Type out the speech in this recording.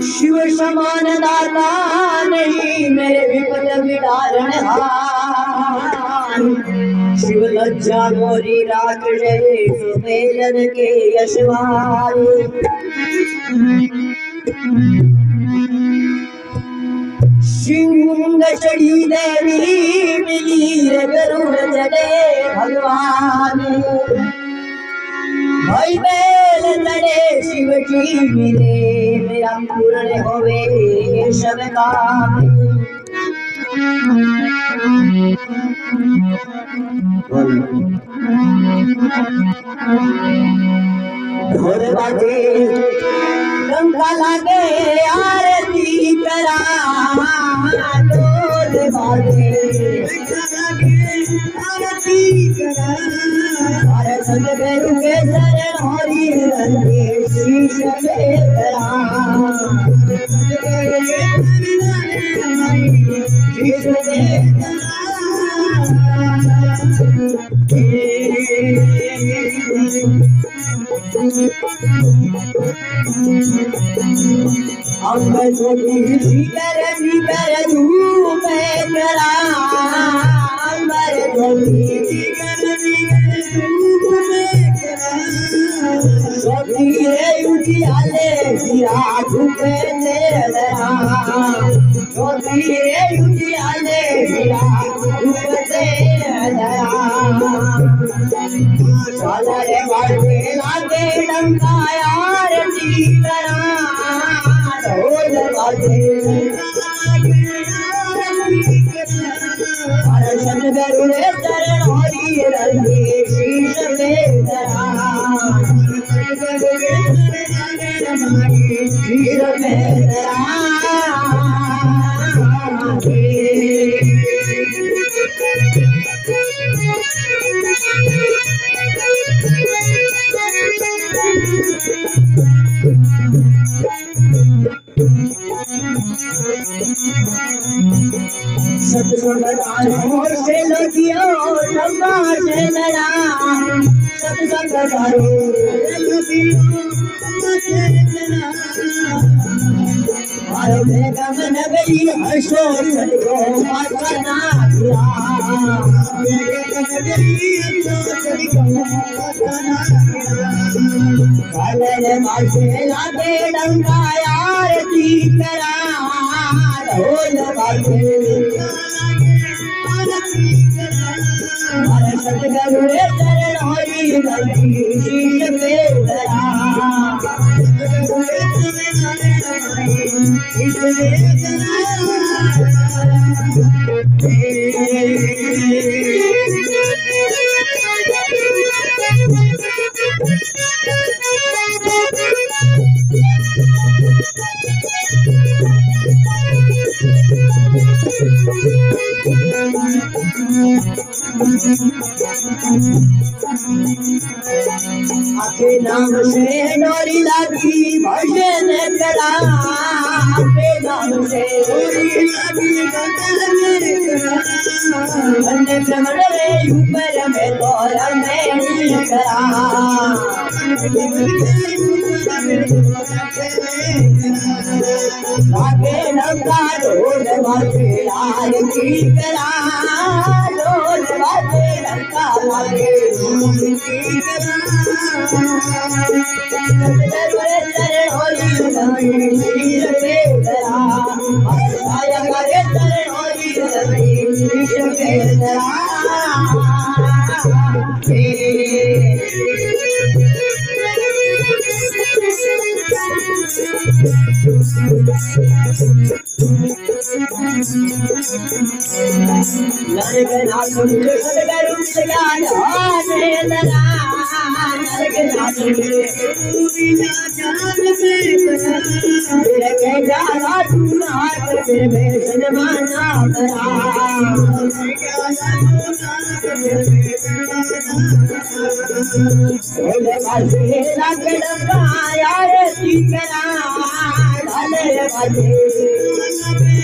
शिव समान दाता नहीं मेरे विपद विदारण हान। शिव लज्जा मोरी राख जय सुमेलन के यशवान। सिंह चढ़ी देवी मिली गरुड़ चढ़े भगवान। भाई बैल चढ़े शिव जी मिले मेरा पूर्ण होवे सब काम। ढोल बाजे डंका लागे आरती करा। ढोल बाजे आरती करा। हर संग गुरु के शरण हरि रंगे शीश में धरा। शीश में अंग ज्योति शिखर शिखर धूप करा। अंबर ज्योति शिखर शिखर धूप करा। ज्योति रे उजियाले सिरा धूप तेरा। ज्योति रे उजियाले सिरा धूप तेरा। सालरे बाजे लागे डंका आरती करा। ढोल बाजे हर संग गुरु चरण हरि रंगे शीश में धरा। शीश में धरा। सत्संगदारों से लगियो लंबा से लड़ा। सत्संगदारों से लगियो लंबा से लड़ा। हर बेगम नगरी हर्षो चलियो मातना गिरा। बेगम नगरी हर्षो चलियो मातना गिरा। सालरे बाजे लागे डंका आरती करा। ढोल बाजे हर सतगुरु चरण हरि रंगी शीश में धरा। शीश में धरा। आपके नाम से डोरी लागी भजन करा। आपके नाम से डोरी लागी भजन करा। बंदे भ्रमण रे ऊपर में तोरा में करा। आगे लगा ढोल बाजे आरती करा। ढोल बाजे लगा लागे आरती करा। चरण हरि रंगे शीश में धरा। आया करे चरण हरि रंगे शीश में धरा। नरकनाथ सदगुरु ज्ञान हाथे धरा। नरकनाथ बिना जान में तेरे के जाला तू नाथ फिर में सनमाना करा। ढोल बाजे लागे डंका आरती करा। ढोल बाजे